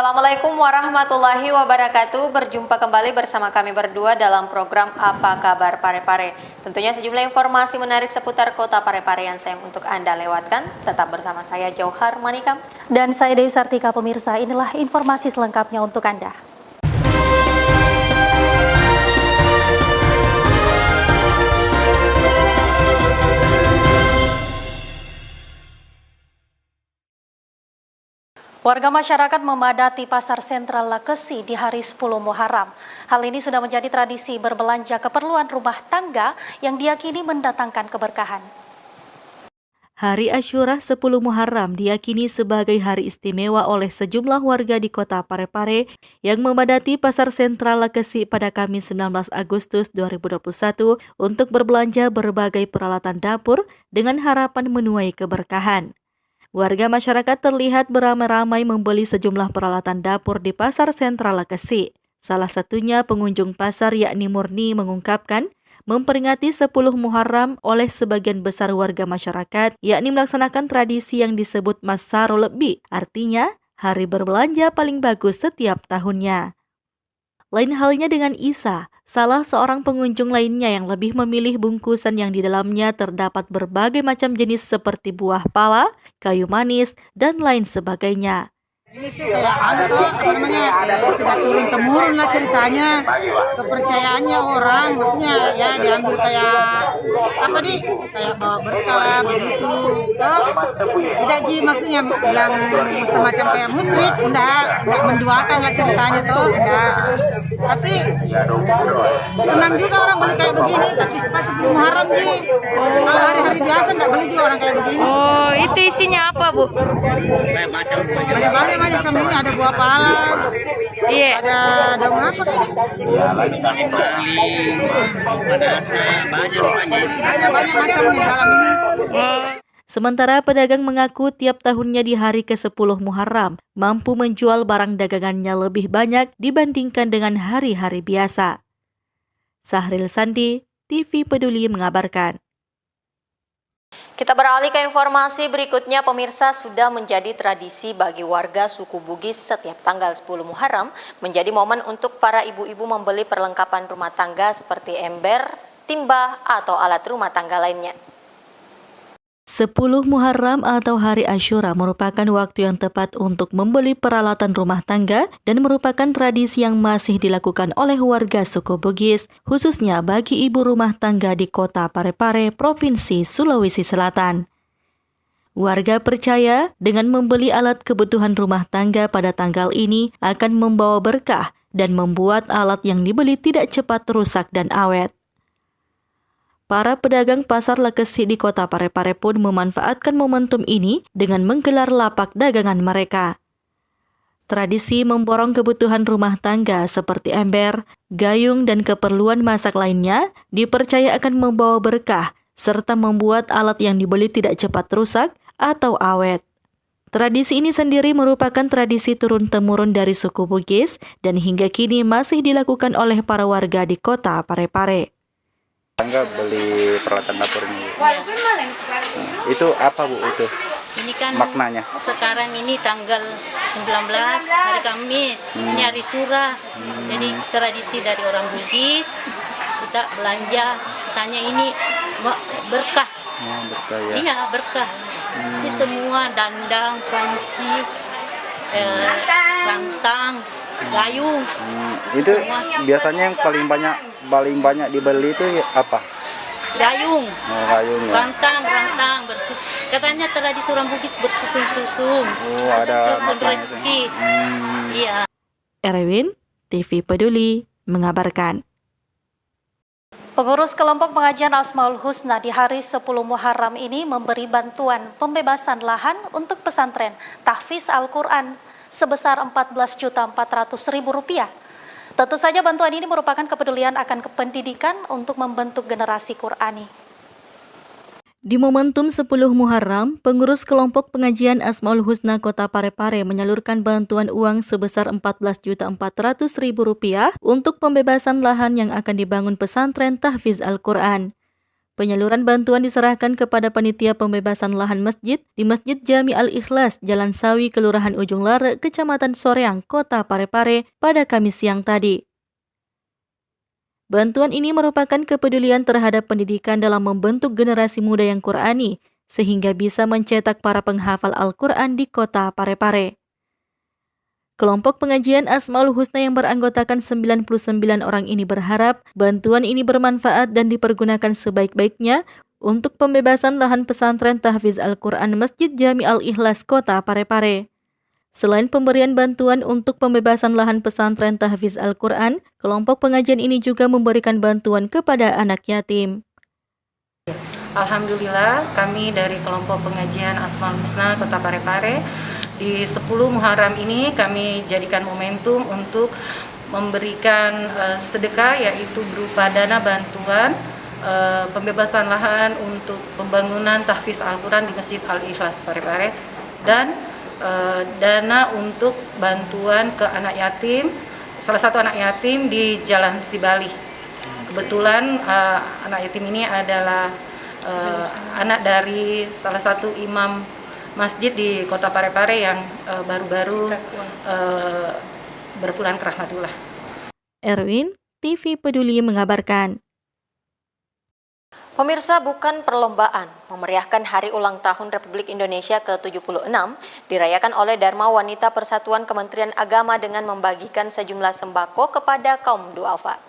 Assalamualaikum warahmatullahi wabarakatuh. Berjumpa kembali bersama kami berdua dalam program Apa Kabar Parepare. Tentunya sejumlah informasi menarik seputar kota Parepare yang sayang untuk Anda lewatkan. Tetap bersama saya Jauhar Manikam. Dan saya Dewi Sartika. Pemirsa, inilah informasi selengkapnya untuk Anda. Warga masyarakat memadati Pasar Sentral Lakesi di hari 10 Muharram. Hal ini sudah menjadi tradisi berbelanja keperluan rumah tangga yang diyakini mendatangkan keberkahan. Hari Asyura 10 Muharram diyakini sebagai hari istimewa oleh sejumlah warga di kota Parepare yang memadati Pasar Sentral Lakesi pada Kamis 19 Agustus 2021 untuk berbelanja berbagai peralatan dapur dengan harapan menuai keberkahan. Warga masyarakat terlihat beramai-ramai membeli sejumlah peralatan dapur di Pasar Sentral Lakesi. Salah satunya pengunjung pasar yakni Murni mengungkapkan, memperingati 10 Muharram oleh sebagian besar warga masyarakat yakni melaksanakan tradisi yang disebut Masaro Lebih, artinya hari berbelanja paling bagus setiap tahunnya. Lain halnya dengan Isa, salah seorang pengunjung lainnya yang lebih memilih bungkusan yang di dalamnya terdapat berbagai macam jenis seperti buah pala, kayu manis, dan lain sebagainya. Ini tuh kayak sudah turun temurun lah ceritanya, kepercayaannya orang, maksudnya ya diambil kayak kayak bawa berkah begitu. Tidak Ji, maksudnya bilang semacam kayak musyrik, enggak menduakan lah ceritanya tuh, enggak. Tapi senang juga orang beli kayak begini, tapi pas sebelum Muharram Ji. Kalau hari-hari biasa enggak beli juga orang kayak begini. Oh, itu isinya apa, Bu? Banyak macam ini, ada buah pala, Iya. ada daun apa kayaknya? Banyak macam di dalam ini. Sementara pedagang mengaku tiap tahunnya di hari ke-10 Muharram mampu menjual barang dagangannya lebih banyak dibandingkan dengan hari-hari biasa. Sahril Sandi, TV Peduli mengabarkan. Kita beralih ke informasi berikutnya. Pemirsa, sudah menjadi tradisi bagi warga suku Bugis setiap tanggal 10 Muharram menjadi momen untuk para ibu-ibu membeli perlengkapan rumah tangga seperti ember, timba, atau alat rumah tangga lainnya. 10 Muharram atau Hari Asyura merupakan waktu yang tepat untuk membeli peralatan rumah tangga dan merupakan tradisi yang masih dilakukan oleh warga suku Bugis, khususnya bagi ibu rumah tangga di kota Parepare, Provinsi Sulawesi Selatan. Warga percaya dengan membeli alat kebutuhan rumah tangga pada tanggal ini akan membawa berkah dan membuat alat yang dibeli tidak cepat rusak dan awet. Para pedagang pasar Lakesi di kota Parepare pun memanfaatkan momentum ini dengan menggelar lapak dagangan mereka. Tradisi memborong kebutuhan rumah tangga seperti ember, gayung, dan keperluan masak lainnya dipercaya akan membawa berkah serta membuat alat yang dibeli tidak cepat rusak atau awet. Tradisi ini sendiri merupakan tradisi turun-temurun dari suku Bugis dan hingga kini masih dilakukan oleh para warga di kota Parepare. Tangga beli peralatan dapur ini. Itu apa Bu itu? Ini kan maknanya. Sekarang ini tanggal 19 hari Kamis. Ini hari Sura. Jadi tradisi dari orang Bugis kita belanja. Katanya ini berkah. Berkah ya. Iya, berkah. Ini semua dandang, panci, rantang, gayung. Itu semua. biasanya yang paling banyak dibeli itu apa? Gayung. Gayung ya. Rantang katanya tradisi orang Bugis bersusun-susun. Ada susun maknanya rezeki. Iya. Erwin, TV Peduli mengabarkan. Pengurus kelompok pengajian Asmaul Husna di hari 10 Muharram ini memberi bantuan pembebasan lahan untuk pesantren tahfiz Al-Quran sebesar Rp14.400.000. Tentu saja bantuan ini merupakan kepedulian akan pendidikan untuk membentuk generasi Qur'ani. Di momentum 10 Muharram, pengurus kelompok pengajian Asmaul Husna Kota Parepare menyalurkan bantuan uang sebesar Rp14.400.000 untuk pembebasan lahan yang akan dibangun pesantren tahfiz Al-Quran. Penyaluran bantuan diserahkan kepada panitia pembebasan lahan masjid di Masjid Jami Al-Ikhlas, Jalan Sawi, Kelurahan Ujung Lare, Kecamatan Soreang, Kota Parepare pada Kamis siang tadi. Bantuan ini merupakan kepedulian terhadap pendidikan dalam membentuk generasi muda yang Qur'ani, sehingga bisa mencetak para penghafal Al-Quran di Kota Parepare. Kelompok pengajian Asmaul Husna yang beranggotakan 99 orang ini berharap bantuan ini bermanfaat dan dipergunakan sebaik-baiknya untuk pembebasan lahan pesantren tahfiz Al-Quran Masjid Jami Al-Ikhlas Kota Parepare. Selain pemberian bantuan untuk pembebasan lahan pesantren tahfiz Al-Quran, kelompok pengajian ini juga memberikan bantuan kepada anak yatim. Alhamdulillah, kami dari kelompok pengajian Asmaul Husna Kota Parepare di 10 Muharram ini kami jadikan momentum untuk memberikan sedekah, yaitu berupa dana bantuan pembebasan lahan untuk pembangunan tahfiz Al-Quran di Masjid Al-Ikhlas Parepare dan dana untuk bantuan ke anak yatim, salah satu anak yatim di Jalan Sibali. Kebetulan anak yatim ini adalah anak dari salah satu imam masjid di Kota Parepare yang baru-baru berpulang ke rahmatullah. Erwin, TV Peduli mengabarkan. Pemirsa, bukan perlombaan, memeriahkan Hari Ulang Tahun Republik Indonesia ke-76 dirayakan oleh Dharma Wanita Persatuan Kementerian Agama dengan membagikan sejumlah sembako kepada kaum duafa.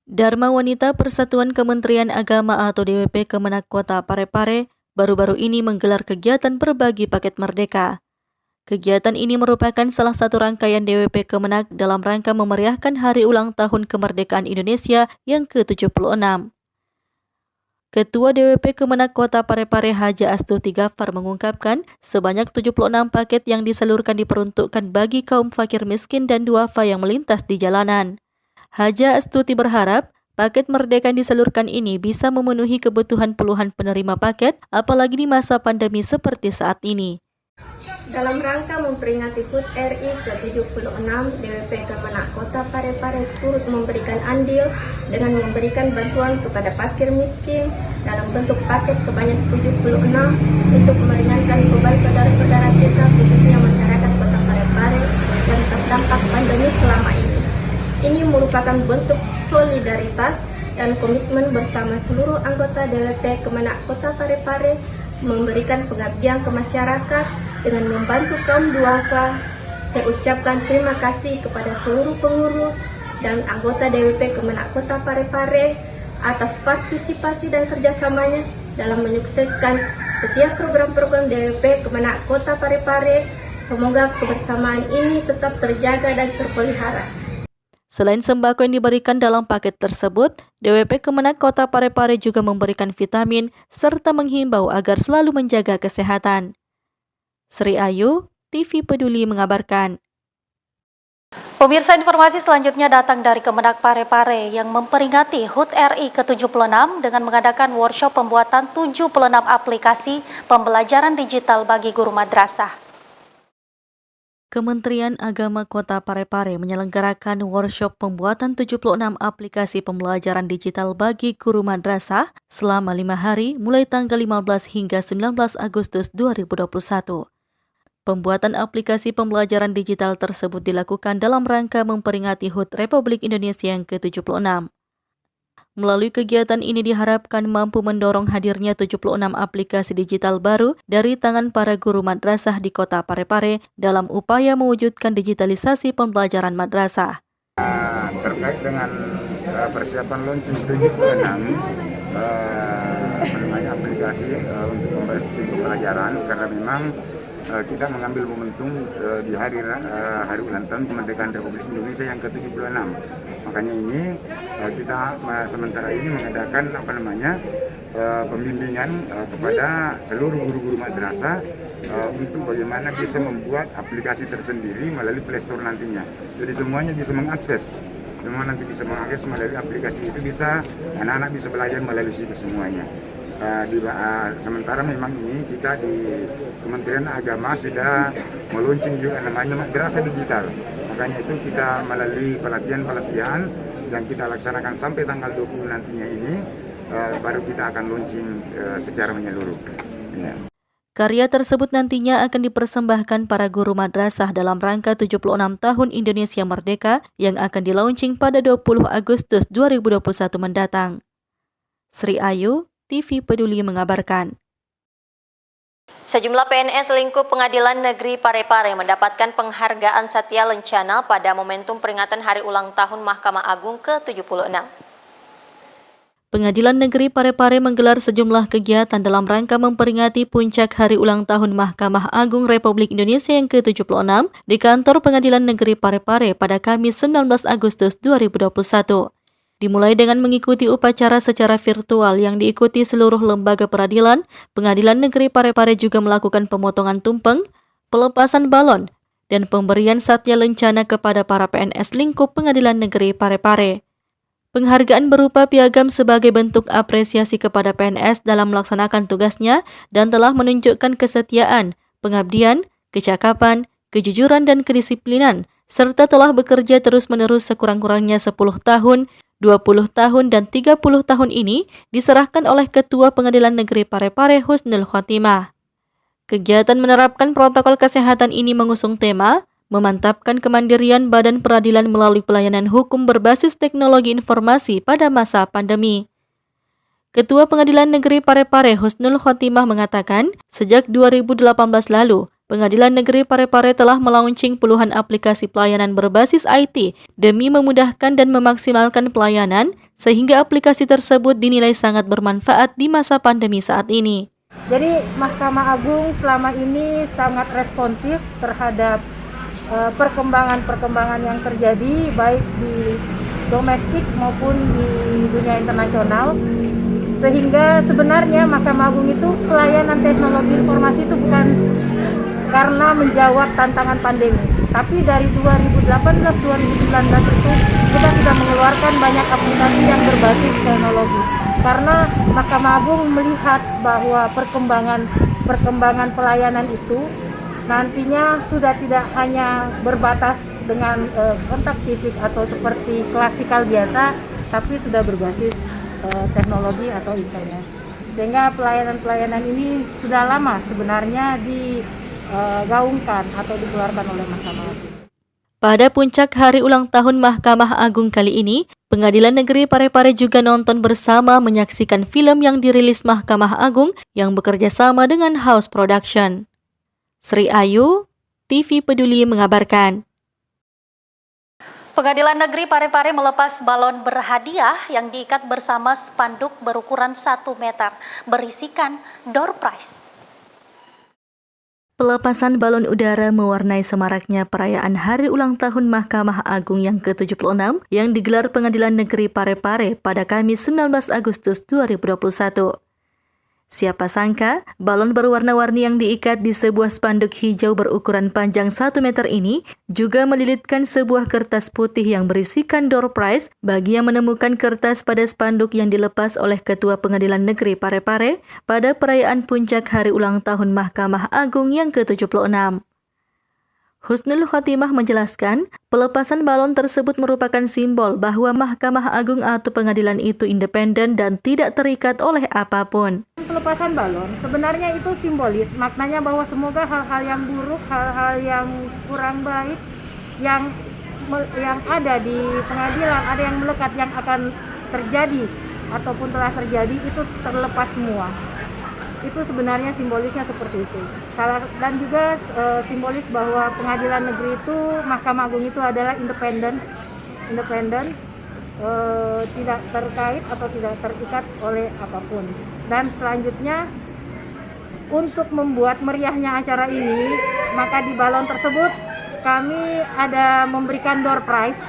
Dharma Wanita Persatuan Kementerian Agama atau DWP Kemenak Kota Parepare baru-baru ini menggelar kegiatan berbagi paket merdeka. Kegiatan ini merupakan salah satu rangkaian DWP Kemenak dalam rangka memeriahkan Hari Ulang Tahun Kemerdekaan Indonesia yang ke-76. Ketua DWP Kemenak Kota Parepare Haja Astuti Ghaffar mengungkapkan sebanyak 76 paket yang disalurkan diperuntukkan bagi kaum fakir miskin dan duafa yang melintas di jalanan. Haja Astuti berharap paket merdeka yang disalurkan ini bisa memenuhi kebutuhan puluhan penerima paket, apalagi di masa pandemi seperti saat ini. Dalam rangka memperingati HUT RI ke-76, DWP Kemenak Kota Parepare turut memberikan andil dengan memberikan bantuan kepada fakir miskin dalam bentuk paket sebanyak 76 untuk meringankan beban saudara-saudara kita, khususnya masyarakat Kota Parepare yang terdampak pandemi selama ini. Ini merupakan bentuk solidaritas dan komitmen bersama seluruh anggota DWP Kemenak Kota Parepare memberikan pengabdian ke masyarakat dengan membantu kaum duafa. Saya ucapkan terima kasih kepada seluruh pengurus dan anggota DWP Kemenak Kota Parepare atas partisipasi dan kerjasamanya dalam menyukseskan setiap program-program DWP Kemenak Kota Parepare. Semoga kebersamaan ini tetap terjaga dan terpelihara. Selain sembako yang diberikan dalam paket tersebut, DWP Kemenak Kota Parepare juga memberikan vitamin serta menghimbau agar selalu menjaga kesehatan. Sri Ayu, TV Peduli mengabarkan. Pemirsa, informasi selanjutnya datang dari Kemenak Parepare yang memperingati HUT RI ke-76 dengan mengadakan workshop pembuatan 76 aplikasi pembelajaran digital bagi guru madrasah. Kementerian Agama Kota Parepare menyelenggarakan workshop pembuatan 76 aplikasi pembelajaran digital bagi guru madrasah selama 5 hari mulai tanggal 15 hingga 19 Agustus 2021. Pembuatan aplikasi pembelajaran digital tersebut dilakukan dalam rangka memperingati HUT Republik Indonesia yang ke-76. Melalui kegiatan ini diharapkan mampu mendorong hadirnya 76 aplikasi digital baru dari tangan para guru madrasah di Kota Parepare dalam upaya mewujudkan digitalisasi pembelajaran madrasah. Terkait dengan persiapan launching 76 aplikasi untuk membahas sistem pembelajaran, karena memang kita mengambil momentum di hari ulang tahun kemerdekaan Republik Indonesia yang ke-76. Makanya ini kita sementara ini mengadakan pembimbingan kepada seluruh guru-guru madrasah untuk bagaimana bisa membuat aplikasi tersendiri melalui Play Store nantinya. Jadi semuanya bisa mengakses. Semua nanti bisa mengakses melalui aplikasi itu, bisa anak-anak bisa belajar melalui situ semuanya. Sementara memang ini kita di Kementerian Agama sudah meluncing juga namanya madrasah digital. Makanya itu kita melalui pelatihan yang kita laksanakan sampai tanggal 20 nantinya ini, baru kita akan launching secara menyeluruh. Ya. Karya tersebut nantinya akan dipersembahkan para guru madrasah dalam rangka 76 tahun Indonesia Merdeka yang akan dilaunching pada 20 Agustus 2021 mendatang. Sri Ayu, TV Peduli mengabarkan. Sejumlah PNS lingkup Pengadilan Negeri Parepare mendapatkan penghargaan Satya Lencana pada momentum peringatan Hari Ulang Tahun Mahkamah Agung ke-76. Pengadilan Negeri Parepare menggelar sejumlah kegiatan dalam rangka memperingati puncak Hari Ulang Tahun Mahkamah Agung Republik Indonesia yang ke-76 di kantor Pengadilan Negeri Parepare pada Kamis 19 Agustus 2021. Dimulai dengan mengikuti upacara secara virtual yang diikuti seluruh lembaga peradilan, Pengadilan Negeri Parepare juga melakukan pemotongan tumpeng, pelepasan balon, dan pemberian Satya Lencana kepada para PNS lingkup Pengadilan Negeri Parepare. Penghargaan berupa piagam sebagai bentuk apresiasi kepada PNS dalam melaksanakan tugasnya dan telah menunjukkan kesetiaan, pengabdian, kecakapan, kejujuran dan kedisiplinan, serta telah bekerja terus-menerus sekurang-kurangnya 10 tahun, 20 tahun, dan 30 tahun ini diserahkan oleh Ketua Pengadilan Negeri Parepare Husnul Khotimah. Kegiatan menerapkan protokol kesehatan ini mengusung tema memantapkan kemandirian badan peradilan melalui pelayanan hukum berbasis teknologi informasi pada masa pandemi. Ketua Pengadilan Negeri Parepare Husnul Khotimah mengatakan, sejak 2018 lalu, Pengadilan Negeri Parepare telah melaunching puluhan aplikasi pelayanan berbasis IT demi memudahkan dan memaksimalkan pelayanan, sehingga aplikasi tersebut dinilai sangat bermanfaat di masa pandemi saat ini. Jadi Mahkamah Agung selama ini sangat responsif terhadap perkembangan-perkembangan yang terjadi baik di domestik maupun di dunia internasional, sehingga sebenarnya Mahkamah Agung itu pelayanan teknologi informasi itu bukan karena menjawab tantangan pandemi, tapi dari 2018-2019 itu kita sudah mengeluarkan banyak aplikasi yang berbasis teknologi, karena Mahkamah Agung melihat bahwa perkembangan pelayanan itu nantinya sudah tidak hanya berbatas dengan kontak fisik atau seperti klasikal biasa, tapi sudah berbasis teknologi atau internet. Sehingga pelayanan-pelayanan ini sudah lama sebenarnya digaungkan atau dikeluarkan oleh Mahkamah Agung. Pada puncak Hari Ulang Tahun Mahkamah Agung kali ini, Pengadilan Negeri Parepare juga nonton bersama menyaksikan film yang dirilis Mahkamah Agung yang bekerja sama dengan House Production. Sri Ayu, TV Peduli mengabarkan. Pengadilan Negeri Parepare melepas balon berhadiah yang diikat bersama spanduk berukuran 1 meter berisikan door prize. Pelepasan balon udara mewarnai semaraknya perayaan Hari Ulang Tahun Mahkamah Agung yang ke-76 yang digelar Pengadilan Negeri Parepare pada Kamis 19 Agustus 2021. Siapa sangka, balon berwarna-warni yang diikat di sebuah spanduk hijau berukuran panjang 1 meter ini juga melilitkan sebuah kertas putih yang berisikan door prize bagi yang menemukan kertas pada spanduk yang dilepas oleh Ketua Pengadilan Negeri Parepare pada perayaan puncak Hari Ulang Tahun Mahkamah Agung yang ke-76. Husnul Khotimah menjelaskan, pelepasan balon tersebut merupakan simbol bahwa Mahkamah Agung atau pengadilan itu independen dan tidak terikat oleh apapun. Pelepasan balon sebenarnya itu simbolis, maknanya bahwa semoga hal-hal yang buruk, hal-hal yang kurang baik yang ada di pengadilan, ada yang melekat yang akan terjadi ataupun telah terjadi itu terlepas semua. Itu sebenarnya simbolisnya seperti itu. Dan juga simbolis bahwa pengadilan negeri itu, Mahkamah Agung itu adalah independen, tidak terkait atau tidak terikat oleh apapun. Dan selanjutnya, untuk membuat meriahnya acara ini, maka di balon tersebut kami ada memberikan door prize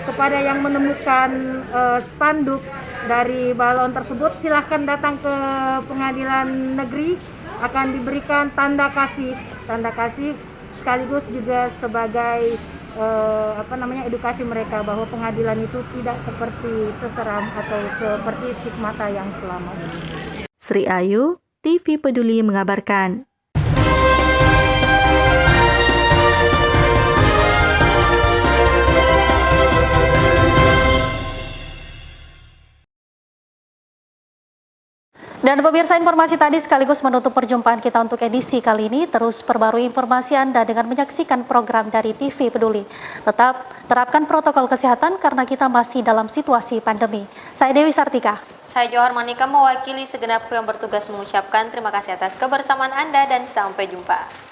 kepada yang menemukan spanduk dari balon tersebut. Silahkan datang ke pengadilan negeri, akan diberikan tanda kasih sekaligus juga sebagai edukasi mereka bahwa pengadilan itu tidak seperti seseram atau seperti stigmata yang selama ini. Sri Ayu, TV Peduli mengabarkan. Dan pemirsa, informasi tadi sekaligus menutup perjumpaan kita untuk edisi kali ini. Terus perbarui informasi Anda dengan menyaksikan program dari TV Peduli. Tetap terapkan protokol kesehatan karena kita masih dalam situasi pandemi. Saya Dewi Sartika. Saya Johar Manika mewakili segenap kru yang bertugas mengucapkan terima kasih atas kebersamaan Anda dan sampai jumpa.